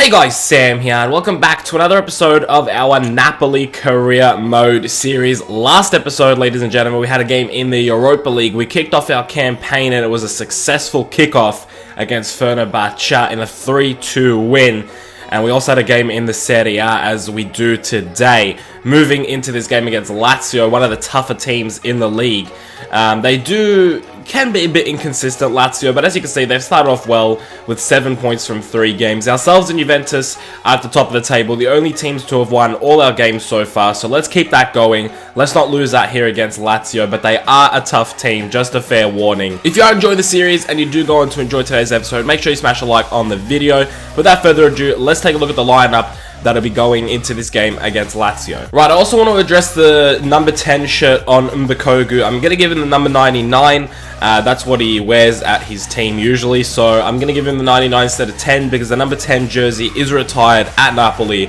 Hey guys, Sam here, and welcome back to another episode of our Napoli Career Mode series. Last episode, ladies and gentlemen, we had a game in the Europa League. We kicked off our campaign and it was a successful kickoff against Fenerbahce in a 3-2 win. And we also had a game in the Serie A as we do today. Moving into this game against Lazio, one of the tougher teams in the league. They can be a bit inconsistent, Lazio, but as you can see, they've started off well with 7 points from 3 games. Ourselves and Juventus are at the top of the table, the only teams to have won all our games so far, so let's keep that going. Let's not lose that here against Lazio, but they are a tough team, just a fair warning. If you are enjoying the series and you do go on to enjoy today's episode, make sure you smash a like on the video. Without further ado, let's take a look at the lineup that'll be going into this game against Lazio. Right, I also want to address the number 10 shirt on Mbakogu. I'm going to give him the number 99. That's what he wears at his team usually, so I'm going to give him the 99 instead of 10 because the number 10 jersey is retired at Napoli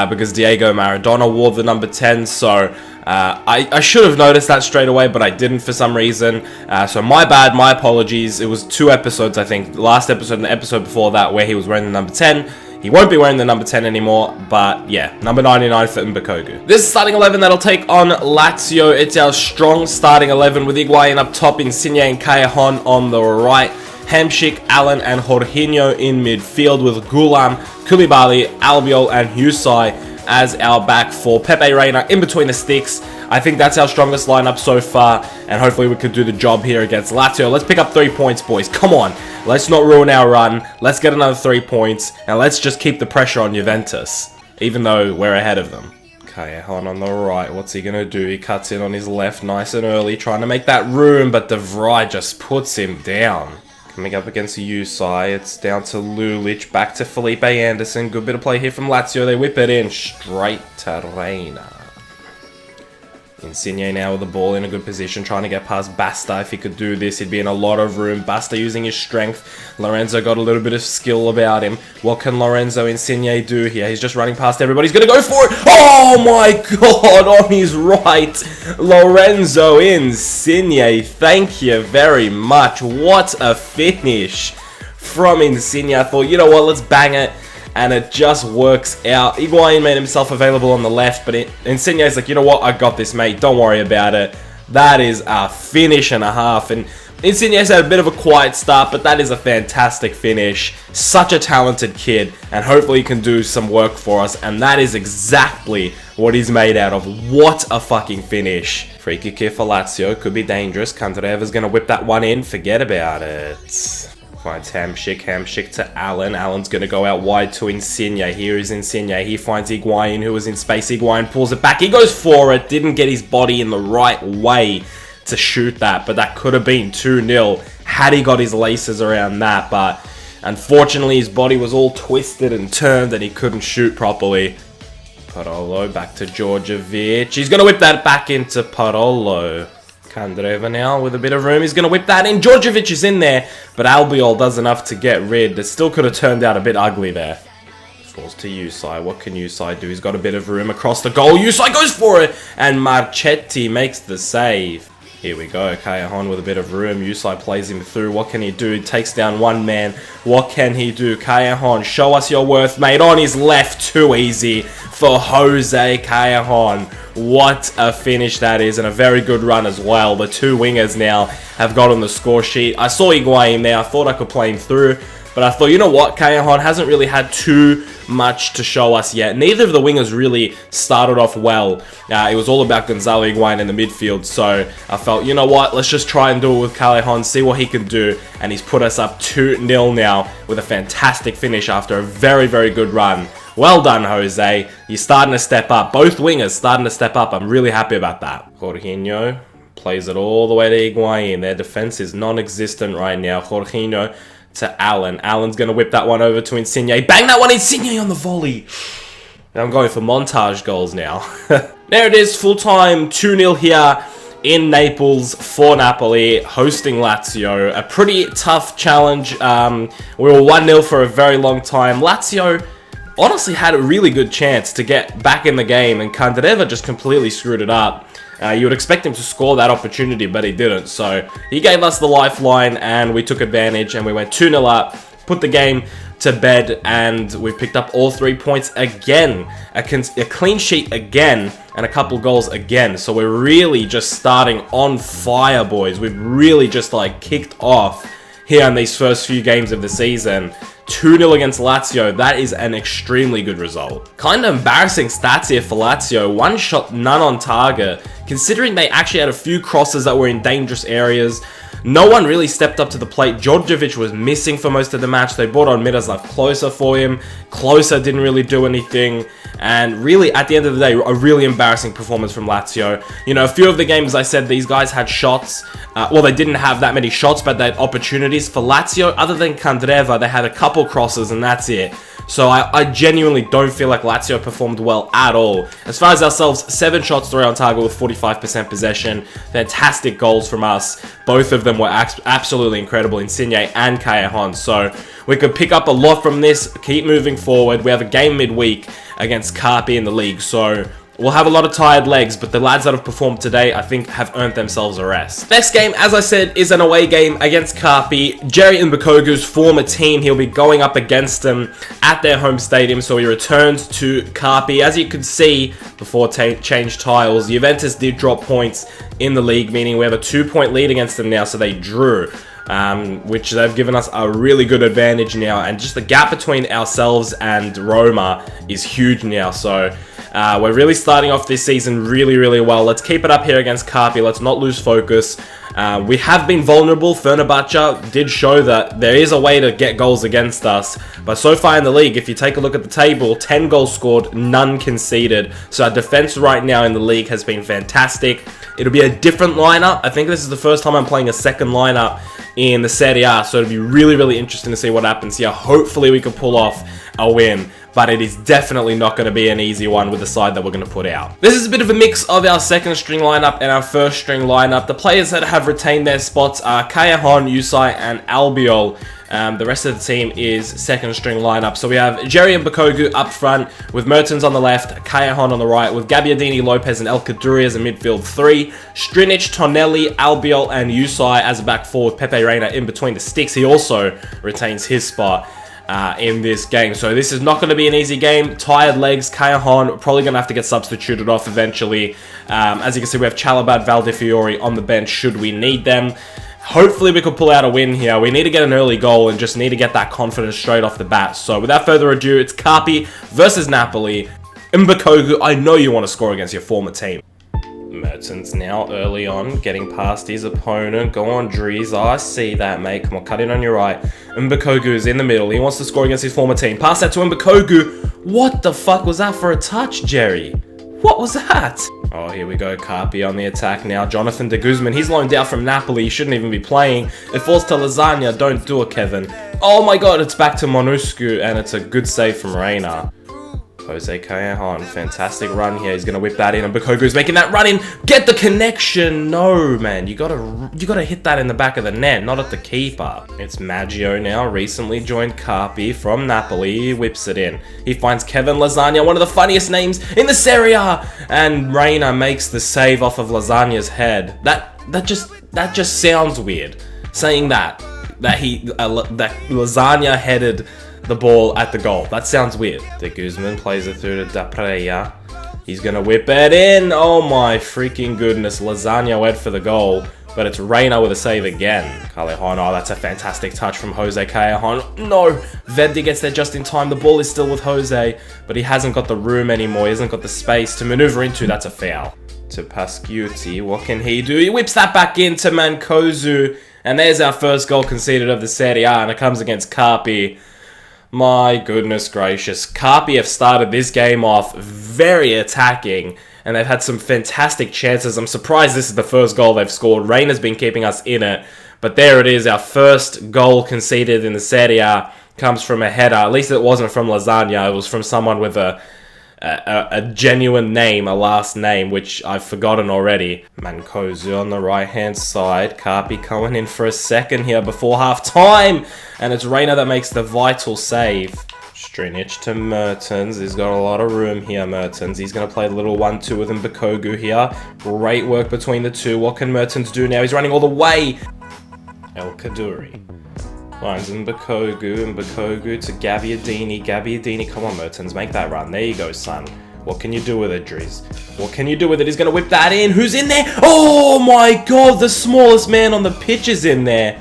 because Diego Maradona wore the number 10, so I should have noticed that straight away, but I didn't for some reason. So my bad, my apologies. It was 2 episodes, I think. The last episode and the episode before that where he was wearing the number 10. He won't be wearing the number 10 anymore, but yeah, number 99 for Mbakogu. This is starting 11 that'll take on Lazio. It's our strong starting 11 with Higuain up top, Insigne and Callejon on the right, Hamšík, Allen and Jorginho in midfield with Gulam, Koulibaly, Albiol and Husai as our back four. Pepe Reina in between the sticks. I think that's our strongest lineup so far, and hopefully we could do the job here against Lazio. Let's pick up 3 points, boys. Come on. Let's not ruin our run. Let's get another 3 points, and let's just keep the pressure on Juventus, even though we're ahead of them. Callejon on the right. What's he going to do? He cuts in on his left nice and early, trying to make that room, but De Vrij just puts him down. Coming up against Husai, it's down to Lulic, back to Felipe Anderson. Good bit of play here from Lazio. They whip it in straight to Reina. Insigne now with the ball in a good position, trying to get past Basta. If he could do this, he'd be in a lot of room. Basta using his strength. Lorenzo got a little bit of skill about him. What can Lorenzo Insigne do here? He's just running past everybody. He's going to go for it. Oh my god, on his right. Lorenzo Insigne, thank you very much. What a finish from Insigne. I thought, you know what, let's bang it. And it just works out. Higuain made himself available on the left, but Insigne's like, you know what, I got this, mate. Don't worry about it. That is a finish and a half. And Insigne's had a bit of a quiet start, but that is a fantastic finish. Such a talented kid, and hopefully he can do some work for us. And that is exactly what he's made out of. What a fucking finish. Free kick here for Lazio. Could be dangerous. Candreva's going to whip that one in. Forget about it. Finds Hamšík to Allen. Allen's going to go out wide to Insigne. Here is Insigne. He finds Higuain, who is in space. Higuain pulls it back. He goes for it. Didn't get his body in the right way to shoot that, but that could have been 2-0 had he got his laces around that. But unfortunately, his body was all twisted and turned and he couldn't shoot properly. Parolo back to Djordjevic. He's going to whip that back into Parolo. Candreva now with a bit of room. He's going to whip that in. Djordjevic is in there, but Albiol does enough to get rid. It still could have turned out a bit ugly there. Falls to Husai. What can Husai do? He's got a bit of room across the goal. Husai goes for it, and Marchetti makes the save. Here we go. Callejon with a bit of room. Husai plays him through. What can he do? He takes down one man. What can he do? Callejon, show us your worth, mate. On his left. Too easy for Jose Callejon. What a finish that is, and a very good run as well. The 2 wingers now have got on the score sheet. I saw Higuain there. I thought I could play him through, but I thought, you know what? Callejon hasn't really had too much to show us yet. Neither of the wingers really started off well. It was all about Gonzalo Higuain in the midfield, so I felt, you know what? Let's just try and do it with Callejon, see what he can do, and he's put us up 2-0 now with a fantastic finish after a very, very good run. Well done, Jose. You're starting to step up. Both wingers starting to step up. I'm really happy about that. Jorginho plays it all the way to Higuain. Their defense is non-existent right now. Jorginho to Allen. Allen's going to whip that one over to Insigne. Bang that one, Insigne on the volley. I'm going for montage goals now. There it is, full-time 2-0 here in Naples for Napoli, hosting Lazio. A pretty tough challenge. We were 1-0 for a very long time. Lazio honestly had a really good chance to get back in the game, and Candreva just completely screwed it up. You would expect him to score that opportunity, but he didn't. So he gave us the lifeline, and we took advantage, and we went 2-0 up, put the game to bed, and we've picked up all 3 points again. A clean sheet again, and a couple goals again. So we're really just starting on fire, boys. We've really just like kicked off here in these first few games of the season. 2-0 against Lazio, that is an extremely good result. Kind of embarrassing stats here for Lazio. 1 shot, none on target. Considering they actually had a few crosses that were in dangerous areas. No one really stepped up to the plate. Djordjevic was missing for most of the match. They brought on Miroslav Klose for him. Klose didn't really do anything. And really, at the end of the day, a really embarrassing performance from Lazio. You know, a few of the games I said these guys had shots. Well, they didn't have that many shots, but they had opportunities. For Lazio, other than Candreva, they had a couple crosses and that's it. So I genuinely don't feel like Lazio performed well at all. As far as ourselves, 7 shots, 3 on target with 45% possession. Fantastic goals from us. Both of them were absolutely incredible, Insigne and Callejon. So we could pick up a lot from this, keep moving forward. We have a game midweek against Carpi in the league, so we'll have a lot of tired legs, but the lads that have performed today, I think, have earned themselves a rest. Next game, as I said, is an away game against Carpi. Jerry Mbakogu's former team, he'll be going up against them at their home stadium, so he returns to Carpi. As you can see, before change tiles, Juventus did drop points in the league, meaning we have a 2-point lead against them now, so they drew. Which they've given us a really good advantage now, and just the gap between ourselves and Roma is huge now, so we're really starting off this season really well. Let's keep it up here against Carpi. Let's not lose focus. We have been vulnerable. Fenerbahce did show that there is a way to get goals against us, but so far in the league, if you take a look at the table, 10 goals scored, none conceded. So our defense right now in the league has been fantastic. It'll be a different lineup. I think this is the first time I'm playing a second lineup in the Serie A, so it'll be really interesting to see what happens here. Hopefully we can pull off a win, but it is definitely not going to be an easy one with the side that we're going to put out. This is a bit of a mix of our second string lineup and our first string lineup. The players that have retained their spots are Callejon, Usai, and Albiol. The rest of the team is second string lineup. So we have Jerry Mbakogu up front, with Mertens on the left, Callejon on the right, with Gabbiadini, Lopez, and El Kaddouri as a midfield 3, Strinic, Tonelli, Albiol, and Usai as a back 4, with Pepe Reina in between the sticks. He also retains his spot in this game. So this is not going to be an easy game. Tired legs, Callejon probably going to have to get substituted off eventually. As you can see, we have Chalobah, Valdefiore on the bench should we need them. Hopefully we could pull out a win here. We need to get an early goal and just need to get that confidence straight off the bat. So without further ado, it's Carpi versus Napoli. Mbakogu, I know you want to score against your former team. Mertens now early on, getting past his opponent. Go on, Dries. I see that, mate. Come on, cut in on your right. Mbakogu is in the middle. He wants to score against his former team. Pass that to Mbakogu. What the fuck was that for a touch, Jerry? What was that? Oh, here we go. Carpi on the attack now. Jonathan de Guzman. He's loaned out from Napoli. He shouldn't even be playing. It falls to Lasagna. Don't do it, Kevin. Oh my god, it's back to Monuscu, and it's a good save from Reina. Jose Callejon, fantastic run here. He's gonna whip that in, and Mbakogu's making that run in. Get the connection. No, man, you gotta hit that in the back of the net, not at the keeper. It's Maggio now, recently joined Carpi from Napoli. He whips it in. He finds Kevin Lasagna, one of the funniest names in the Serie A, and Reina makes the save off of Lasagna's head. That just sounds weird. Saying that Lasagna headed the ball at the goal. That sounds weird. De Guzman plays it through to Dapreya. He's gonna whip it in. Oh my freaking goodness. Lasagna went for the goal, but it's Reina with a save again. Callejon, oh, that's a fantastic touch from Jose Callejon. No! Verdi gets there just in time. The ball is still with Jose, but he hasn't got the room anymore. He hasn't got the space to maneuver into. That's a foul. To Pascuti, what can he do? He whips that back into Mancosu, and there's our first goal conceded of the Serie A, and it comes against Carpi. My goodness gracious. Carpi have started this game off very attacking, and they've had some fantastic chances. I'm surprised this is the first goal they've scored. Reina's been keeping us in it, but there it is. Our first goal conceded in the Serie A comes from a header. At least it wasn't from Lasagna. It was from someone with a genuine name, a last name, which I've forgotten already. Mancosu on the right-hand side. Carpi coming in for a second here before half-time. And it's Reina that makes the vital save. Strinic to Mertens. He's got a lot of room here, Mertens. He's going to play a little 1-2 with Mbakogu here. Great work between the two. What can Mertens do now? He's running all the way. El Kaddouri. Finds Mbakogu to Gabbiadini, come on Mertens, make that run, there you go son. What can you do with it, Dries? What can you do with it? He's gonna whip that in, who's in there? Oh my god, the smallest man on the pitch is in there.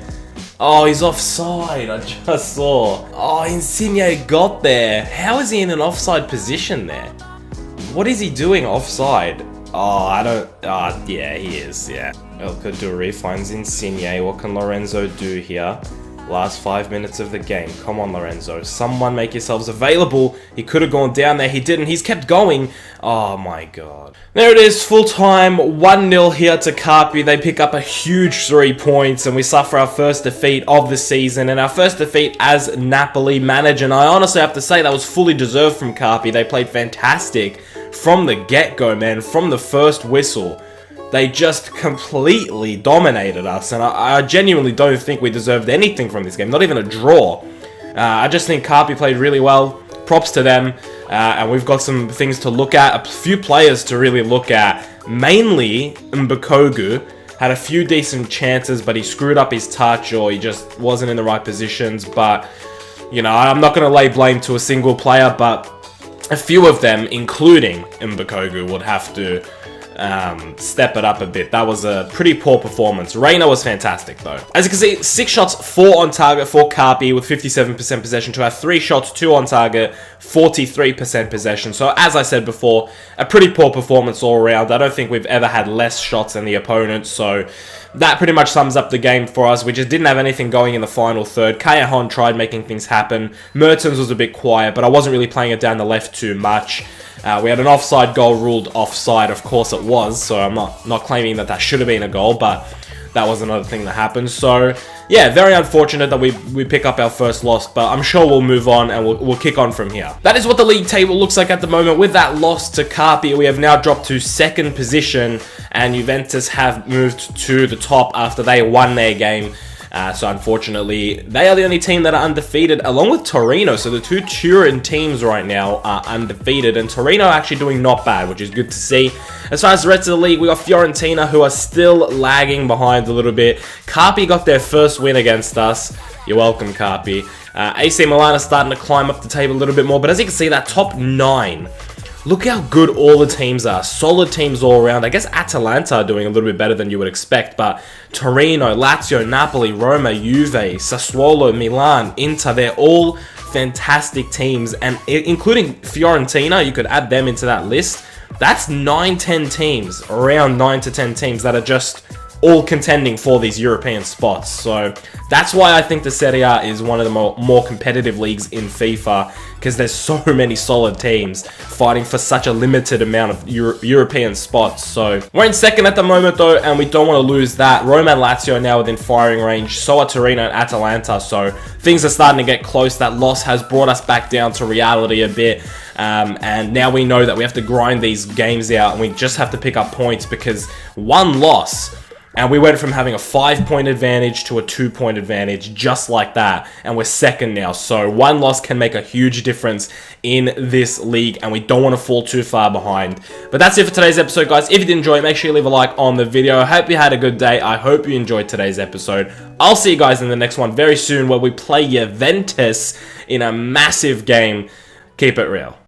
Oh, he's offside, I just saw. Oh, Insigne got there. How is he in an offside position there? What is he doing offside? Oh, I don't... yeah, he is, yeah. El Kaduri finds Insigne. What can Lorenzo do here? Last 5 minutes of the game. Come on, Lorenzo. Someone make yourselves available. He could have gone down there. He didn't. He's kept going. Oh, my God. There it is. Full time. 1-0 here to Carpi. They pick up a huge 3 points, and we suffer our first defeat of the season, and our first defeat as Napoli manager. And I honestly have to say that was fully deserved from Carpi. They played fantastic from the get-go, man. From the first whistle. They just completely dominated us, and I genuinely don't think we deserved anything from this game, not even a draw. I just think Carpi played really well, props to them, and we've got some things to look at, a few players to really look at. Mainly, Mbakogu had a few decent chances, but he screwed up his touch, or he just wasn't in the right positions, but, you know, I'm not going to lay blame to a single player, but a few of them, including Mbakogu, would have to step it up a bit. That was a pretty poor performance. Reina was fantastic though. As you can see, 6 shots, 4 on target for Carpi with 57% possession to our 3 shots, 2 on target, 43% possession. So as I said before, a pretty poor performance all around. I don't think we've ever had less shots than the opponent, so that pretty much sums up the game for us. We just didn't have anything going in the final third. Callejon tried making things happen. Mertens was a bit quiet, but I wasn't really playing it down the left too much. We had an offside goal ruled offside, of course it was, so I'm not claiming that should have been a goal, but that was another thing that happened. So, yeah, very unfortunate that we pick up our first loss, but I'm sure we'll move on and we'll kick on from here. That is what the league table looks like at the moment. With that loss to Carpi, we have now dropped to 2nd position, and Juventus have moved to the top after they won their game. So unfortunately, they are the only team that are undefeated, along with Torino. So the 2 Turin teams right now are undefeated, and Torino are actually doing not bad, which is good to see. As far as the rest of the league, we got Fiorentina, who are still lagging behind a little bit. Carpi got their first win against us. You're welcome, Carpi. AC Milan are starting to climb up the table a little bit more, but as you can see, that top 9... look how good all the teams are. Solid teams all around. I guess Atalanta are doing a little bit better than you would expect, but Torino, Lazio, Napoli, Roma, Juve, Sassuolo, Milan, Inter, they're all fantastic teams, and including Fiorentina, you could add them into that list. That's 9-10 teams, around 9 to 10 teams that are just all contending for these European spots. So that's why I think the Serie A is one of the more competitive leagues in FIFA, because there's so many solid teams fighting for such a limited amount of European spots. So we're in 2nd at the moment though, and we don't want to lose that. Roma and Lazio are now within firing range, so are Torino and Atalanta, so things are starting to get close. That loss has brought us back down to reality a bit. And now we know that we have to grind these games out, and we just have to pick up points, because one loss and we went from having a 5-point advantage to a 2-point advantage just like that, and we're 2nd now. So one loss can make a huge difference in this league, and we don't want to fall too far behind. But that's it for today's episode, guys. If you did enjoy it, make sure you leave a like on the video. I hope you had a good day. I hope you enjoyed today's episode. I'll see you guys in the next one very soon, where we play Juventus in a massive game. Keep it real.